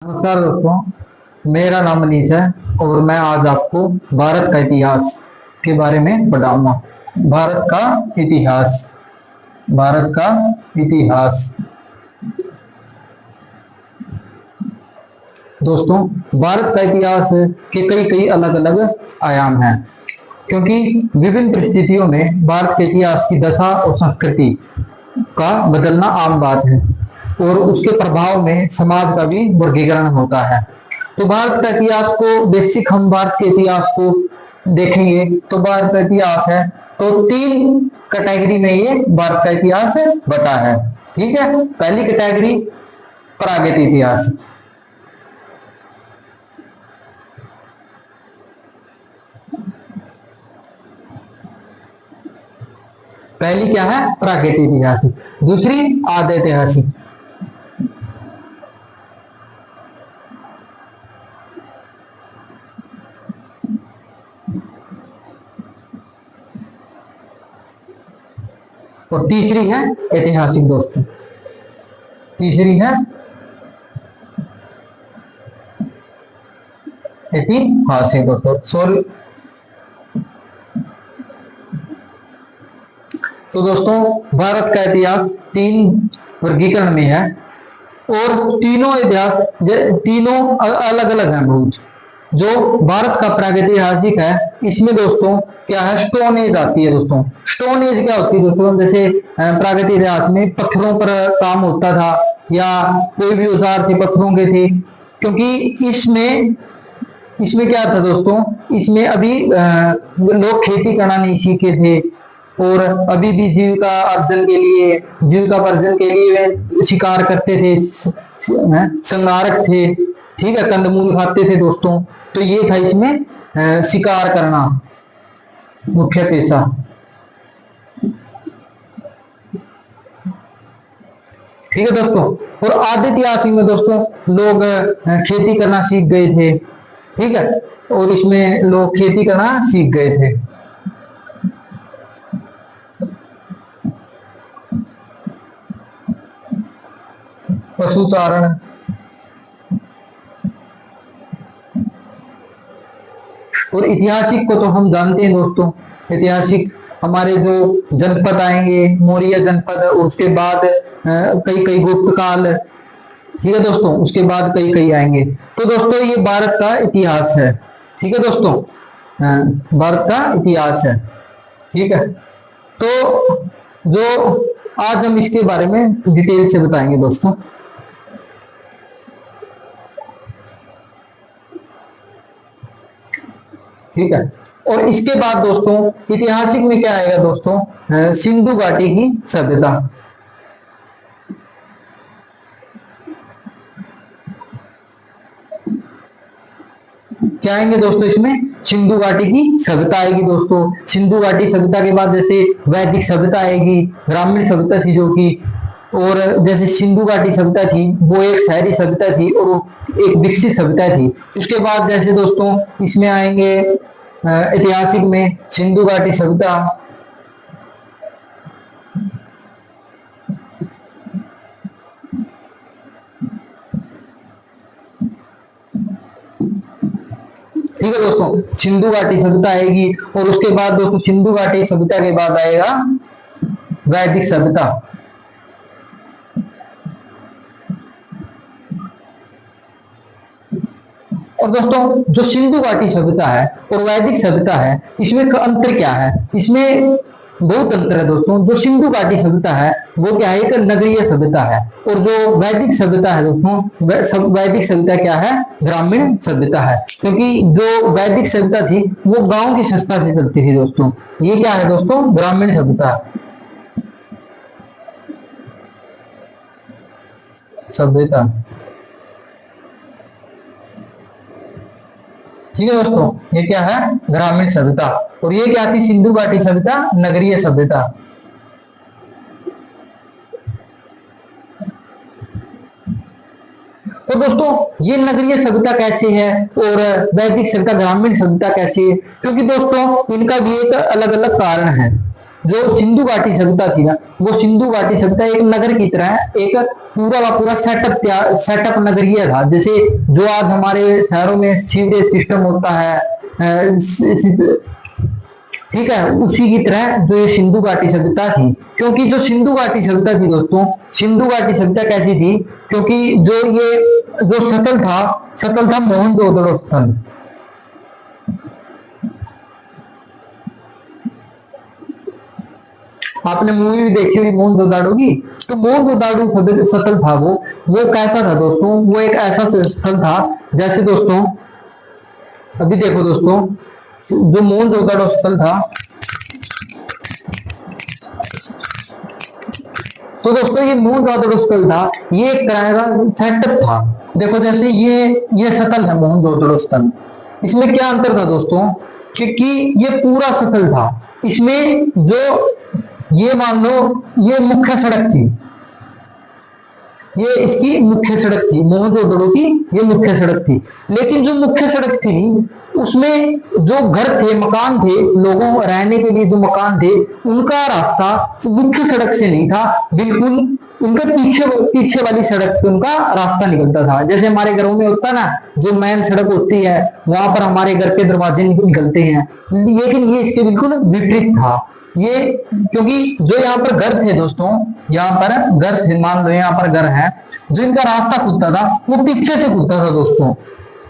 नमस्कार दोस्तों, मेरा नाम अनीस है और मैं आज आपको भारत का इतिहास के बारे में बताऊंगा। भारत का इतिहास, भारत का इतिहास। दोस्तों, भारत का इतिहास के कई कई अलग अलग आयाम हैं, क्योंकि विभिन्न परिस्थितियों में भारत के इतिहास की दशा और संस्कृति का बदलना आम बात है और उसके प्रभाव में समाज का भी वर्गीकरण होता है। तो भारत का इतिहास को बेसिक हम भारत के इतिहास को देखेंगे तो भारत का इतिहास है तो तीन कैटेगरी में ये भारत का इतिहास बता है। ठीक है, पहली कैटेगरी प्रागैतिक इतिहास। पहली क्या है? प्रागैतिक इतिहास। दूसरी आदि ऐतिहासिक। और तीसरी है ऐतिहासिक। दोस्तों, तीसरी है ऐतिहासिक। दोस्तों सॉरी, तो दोस्तों भारत का इतिहास तीन वर्गीकरण में है और तीनों इतिहास तीनों अलग अलग हैं बहुत। जो भारत का प्रागैतिहासिक है इसमें दोस्तों क्या है? स्टोन एज आती है। दोस्तों स्टोन एज क्या होती है? दोस्तों जैसे प्रागैतिक इतिहास में पत्थरों पर काम होता था या कोई भी औजार थे पत्थरों के थे, क्योंकि इसमें इसमें क्या था दोस्तों? इसमें अभी लोग खेती करना नहीं सीखे थे और अभी भी जीविका अर्जन के लिए वे शिकार करते थे, संहारक थे। ठीक है, कंदमूल खाते थे दोस्तों। तो ये था इसमें शिकार करना मुख्य पेशा। ठीक है दोस्तों, और आदि इतिहास में दोस्तों लोग खेती करना सीख गए थे। ठीक है, और इसमें लोग खेती करना सीख गए थे। पशुचारण, और ऐतिहासिक को तो हम जानते हैं दोस्तों। ऐतिहासिक हमारे जो जनपद आएंगे, मौर्य जनपद, और उसके बाद कई कई गुप्त काल। ठीक है दोस्तों, उसके बाद कई कई आएंगे। तो दोस्तों ये भारत का इतिहास है। ठीक है दोस्तों, भारत का इतिहास है। ठीक है, तो जो आज हम इसके बारे में डिटेल से बताएंगे दोस्तों। ठीक है, और इसके बाद दोस्तों ऐतिहासिक में क्या आएगा दोस्तों? सिंधु घाटी की सभ्यता। क्या आएंगे दोस्तों? इसमें सिंधु घाटी की सभ्यता आएगी दोस्तों। सिंधु घाटी सभ्यता के बाद जैसे वैदिक सभ्यता आएगी, ग्रामीण सभ्यता थी जो कि, और जैसे सिंधु घाटी सभ्यता थी वो एक शहरी सभ्यता थी और एक विकसित सभ्यता थी। उसके बाद जैसे दोस्तों इसमें आएंगे ऐतिहासिक में सिंधु घाटी सभ्यता। ठीक है दोस्तों, सिंधु घाटी सभ्यता आएगी और उसके बाद दोस्तों सिंधु घाटी सभ्यता के बाद आएगा वैदिक सभ्यता। और दोस्तों जो सिंधु घाटी सभ्यता है और वैदिक सभ्यता है इसमें अंतर क्या है? इसमें बहुत अंतर है दोस्तों। जो सिंधु घाटी सभ्यता है वो क्या है? एक नगरीय सभ्यता है, और जो वैदिक सभ्यता है दोस्तों, वैदिक सभ्यता क्या है? ग्रामीण सभ्यता है, क्योंकि जो वैदिक सभ्यता थी वो गांव की संस्था से चलती थी दोस्तों। ये क्या है दोस्तों? ग्रामीण सभ्यता। ठीक है दोस्तों, ये क्या है? ग्रामीण सभ्यता। और ये क्या थी? सिंधु घाटी सभ्यता नगरीय सभ्यता। तो दोस्तों ये नगरीय सभ्यता कैसे है और वैदिक सभ्यता ग्रामीण सभ्यता कैसे है? क्योंकि दोस्तों इनका भी एक अलग अलग कारण है। जो सिंधु घाटी सभ्यता थी ना, वो सिंधु घाटी सभ्यता एक नगर की तरह एक पूरा का पूरा सेटअप नगरीय था। जैसे जो आज हमारे शहरों में सीवरेज सिस्टम होता है, ठीक है, उसी की तरह जो ये सिंधु घाटी सभ्यता थी। क्योंकि जो सिंधु घाटी सभ्यता थी दोस्तों, सिंधु घाटी सभ्यता कैसी थी, क्योंकि जो सतल था मोहनजोदड़ो स्थल। आपने मूवी भी देखी हुई मोहनजोदड़ो की, तो मोहनजोदड़ो सतल था वो कैसा था दोस्तों, वो एक ऐसा स्थल था, जैसे दोस्तों अभी देखो दोस्तों, जो मोहनजोदड़ो स्थल था, तो दोस्तों ये मोहनजोदड़ो स्थल था, ये एक तरह का सेटअप था। देखो जैसे ये सतल है मोहनजोदड़ो स्थल, इसमें क्या अंतर था दोस्तों, क्योंकि ये पूरा सतल था, इसमें जो ये मान लो ये मुख्य सड़क थी, ये इसकी मुख्य सड़क थी, मोहनजोदड़ो की ये मुख्य सड़क थी। लेकिन जो मुख्य सड़क थी उसमें जो घर थे, मकान थे, लोगों रहने के लिए जो मकान थे, उनका रास्ता मुख्य सड़क से नहीं था, बिल्कुल उनके पीछे वाली सड़क पे उनका रास्ता निकलता था। जैसे हमारे घरों में होता है ना, जो मेन सड़क होती है वहां पर हमारे घर के दरवाजे निकलते हैं, लेकिन ये इसके बिल्कुल विपरीत था। ये क्योंकि जो यहाँ पर घर थे दोस्तों, यहाँ पर घर थे, मान लो यहाँ पर घर है, जो इनका रास्ता खुलता था वो पीछे से खुलता था दोस्तों,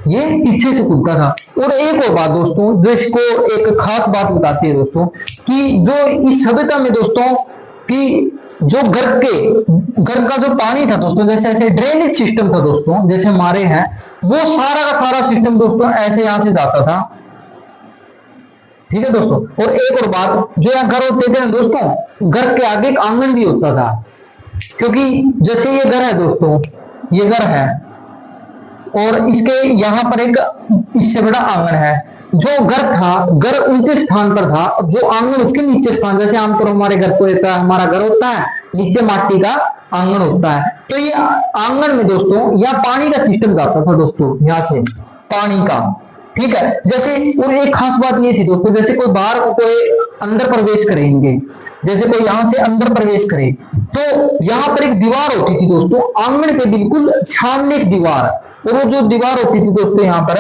ये पीछे से खुलता था। और एक और बात दोस्तों, जो इसको एक खास बात बताती है दोस्तों, कि जो इस सभ्यता में दोस्तों, कि जो घर का जो पानी था दोस्तों, जैसे ऐसे ड्रेनेज सिस्टम था दोस्तों, जैसे हमारे हैं, वो सारा का सारा सिस्टम दोस्तों ऐसे यहां से जाता था, ठीक है दोस्तों। और एक और बात, जो यहाँ घर होते थे ना दोस्तों, घर के आगे एक आंगन भी होता था, क्योंकि जैसे ये घर है दोस्तों, ये घर है और इसके यहाँ पर एक इससे बड़ा आंगन है। जो घर था, घर ऊंचे स्थान पर था, जो आंगन उसके नीचे स्थान, जैसे आमतौर हमारे घर को रहता है, हमारा घर होता है, नीचे माटी का आंगन होता है, तो ये आंगन में दोस्तों यहाँ पानी का सिस्टम जाता था दोस्तों, यहाँ से पानी का, ठीक है। जैसे और एक खास बात ये थी दोस्तों, जैसे कोई बाहर कोई अंदर प्रवेश करेंगे, जैसे कोई यहाँ से अंदर प्रवेश करे, तो यहाँ पर एक दीवार होती थी दोस्तों, आंगन के बिल्कुल सामने एक दीवार, और वो जो दीवार होती थी दोस्तों यहाँ पर,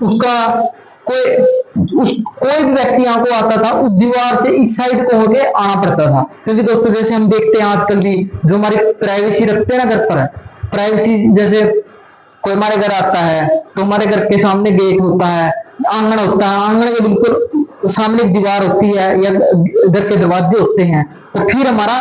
उसका कोई भी व्यक्ति यहाँ को आता था, उस दीवार से इस साइड को होके आना पड़ता था। क्योंकि दोस्तों जैसे हम देखते हैं आजकल भी, जो हमारी प्राइवेसी रखते हैं ना घर पर, प्राइवेसी, जैसे कोई हमारे घर आता है तो हमारे घर के सामने गेट होता है, आंगन होता है, आंगन के बिल्कुल सामने एक दीवार होती है या घर के दरवाजे होते हैं, और फिर हमारा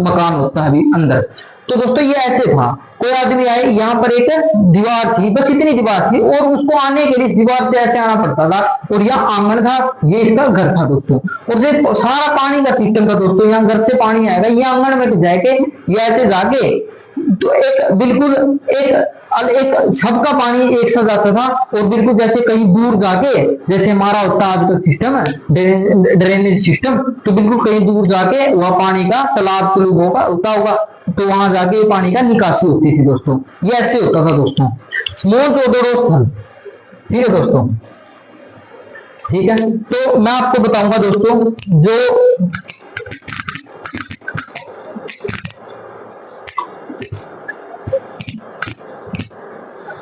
मकान होता है अभी अंदर। तो दोस्तों ये ऐसे था, कोई आदमी आए, यहाँ पर एक दीवार थी, बस इतनी दीवार थी, और उसको आने के लिए दीवार से ऐसे आना पड़ता था, और यहाँ आंगन था, ये इसका घर था दोस्तों। और ये सारा पानी का सिस्टम था दोस्तों, यहाँ घर से पानी आएगा, ये आंगन में जाके ये ऐसे जाके, तो एक बिल्कुल एक सबका पानी एक साथ जाता था, और बिल्कुल जैसे कहीं दूर जाके, जैसे हमारा होता है आजकल सिस्टम है ड्रेनेज सिस्टम, तो बिल्कुल कहीं दूर जाके वह पानी का तालाब होता होगा, तो वहां जाके पानी का निकासी होती थी दोस्तों। ये ऐसे होता था दोस्तों मोहनजोदड़ो स्थल, ठीक है दोस्तों, ठीक है। तो मैं आपको बताऊंगा दोस्तों, जो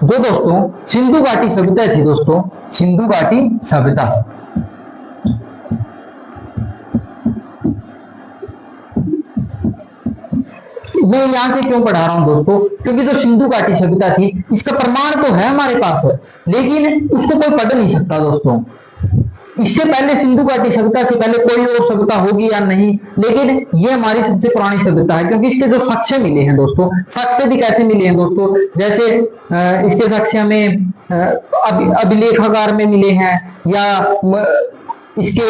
दोस्तों सिंधु घाटी सभ्यता थी दोस्तों, सिंधु घाटी सभ्यता, मैं यहां से क्यों पढ़ा रहा हूं दोस्तों, क्योंकि जो सिंधु घाटी सभ्यता थी, इसका प्रमाण तो है हमारे पास, लेकिन इसको कोई पढ़ नहीं सकता दोस्तों। इससे पहले सिंधु घाटी सभ्यता से पहले कोई और सभ्यता होगी या नहीं, लेकिन ये हमारी सबसे पुरानी सभ्यता है, क्योंकि इसके जो साक्ष्य मिले हैं दोस्तों, साक्ष्य भी कैसे मिले हैं दोस्तों, जैसे इसके साक्ष्य में अभिलेखागार में मिले हैं, या इसके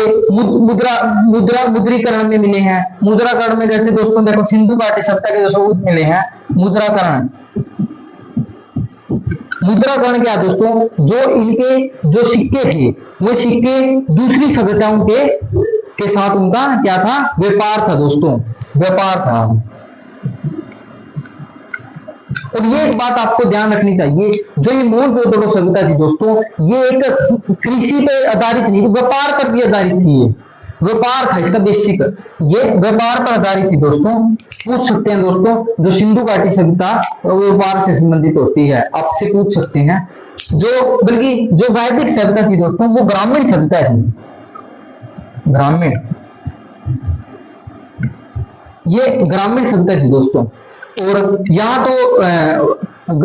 मुद्रीकरण में मिले हैं। मुद्राकरण में जैसे दोस्तों देखो, सिंधु घाटी सभ्यता के जो सबूत मिले हैं, मुद्राकरण क्या दोस्तों, जो इनके जो सिक्के थे, वो सिक्के दूसरी सभ्यताओं के साथ उनका क्या था, व्यापार था दोस्तों, व्यापार था। और ये एक बात आपको ध्यान रखनी चाहिए, जो ये मोहनजोदड़ो सभ्यता थी दोस्तों, ये एक कृषि पे आधारित नहीं, व्यापार पर भी आधारित थी। व्यापार था इसका बेसिक, ये व्यापार पर आधारित थी दोस्तों। पूछ सकते हैं दोस्तों, जो सिंधु घाटी सभ्यता वो व्यापार से संबंधित होती है, आपसे पूछ सकते हैं। जो बल्कि जो वैदिक सभ्यता थी दोस्तों वो ग्रामीण सभ्यता थी, ग्रामीण, ये ग्रामीण सभ्यता थी दोस्तों। और यहाँ तो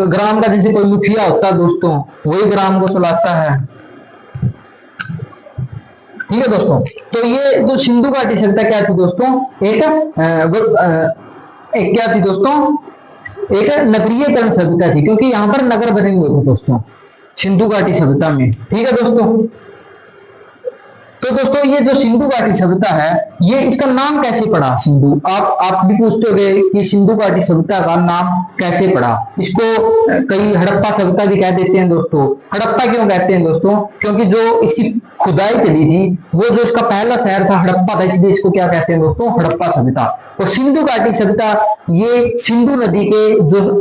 ग्राम का जैसे कोई मुखिया होता है दोस्तों, वही ग्राम को चलाता है, ठीक है दोस्तों। तो ये जो सिंधु घाटी सभ्यता क्या थी दोस्तों, एक क्या थी दोस्तों, एक नगरीयकरण सभ्यता थी, क्योंकि यहाँ पर नगर बने हुए थे दोस्तों सिंधु घाटी सभ्यता में, ठीक है दोस्तों। तो दोस्तों ये जो सिंधु घाटी सभ्यता है, ये इसका नाम कैसे पड़ा सिंधु, आप भी पूछते होंगे कि सिंधु घाटी सभ्यता का नाम कैसे पड़ा। इसको कई हड़प्पा सभ्यता भी कह देते हैं दोस्तों। हड़प्पा क्यों कहते हैं दोस्तों, क्योंकि जो इसकी खुदाई चली थी, वो जो इसका पहला शहर था हड़प्पा था, इसलिए इसको क्या कहते हैं दोस्तों, हड़प्पा सभ्यता। और सिंधु घाटी सभ्यता ये सिंधु नदी के जो,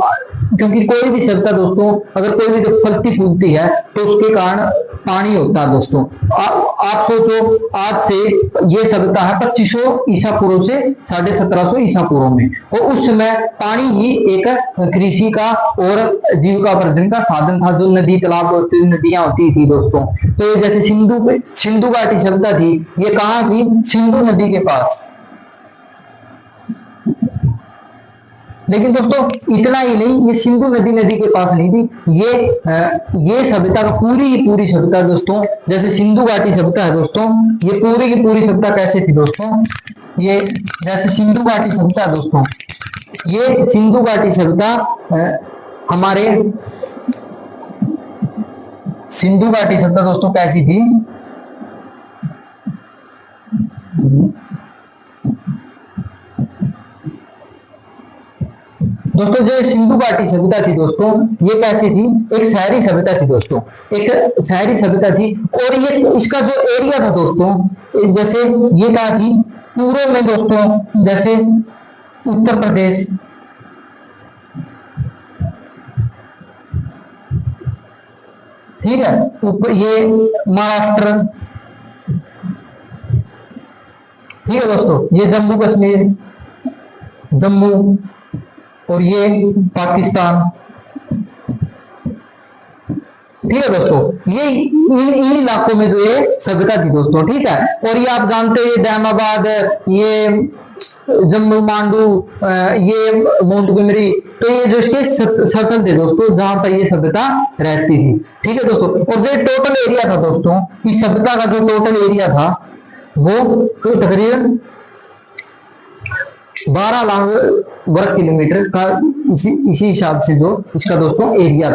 क्योंकि कोई भी सभ्यता दोस्तों अगर कोई भी जो फलती फूलती है तो उसके कारण पानी होता है दोस्तों। आप सोचो, आज से ये सभ्यता है 2500 ईसा पूर्व से 1750 ईसा पूर्व में, और उस समय पानी ही एक कृषि का और जीविकापार्जन का साधन था, जो नदी तालाब होती नदियां होती थी दोस्तों। तो जैसे सिंधु घाटी सभ्यता थी, ये कहाँ थी, सिंधु नदी के पास। लेकिन दोस्तों इतना ही नहीं, ये सिंधु नदी के पास नहीं थी, ये सभ्यता का पूरी सभ्यता दोस्तों, जैसे सिंधु घाटी सभ्यता है दोस्तों, ये पूरी की पूरी सभ्यता कैसे थी दोस्तों, ये जैसे सिंधु घाटी सभ्यता दोस्तों, ये सिंधु घाटी सभ्यता हमारे सिंधु घाटी सभ्यता दोस्तों कैसी थी, दोस्तों जो सिंधु घाटी सभ्यता थी दोस्तों, ये कैसी थी, एक शहरी सभ्यता थी दोस्तों, एक शहरी सभ्यता थी। और ये इसका जो एरिया था दोस्तों, जैसे ये क्या थी, पूर्व में दोस्तों जैसे उत्तर प्रदेश, ठीक है, ऊपर ये महाराष्ट्र, ठीक है दोस्तों, ये जम्मू कश्मीर, जम्मू, और ये पाकिस्तान, ठीक है दोस्तों। ये इन इलाकों में जो ये सभ्यता थी दोस्तों, ठीक है। और ये आप जानते हैं, ये दैमाबाद, ये जम्मू मांडू, ये मोंटगोमरी, तो ये जो इसके सर्कल थे दोस्तों जहां पर ये सभ्यता रहती थी, ठीक है दोस्तों। और जो टोटल एरिया था दोस्तों, इस सभ्यता का जो टोटल एरिया था वो तकरीबन 12 लाख वर्ग किलोमीटर का इसी हिसाब से जो इसका दोस्तों एरिया था।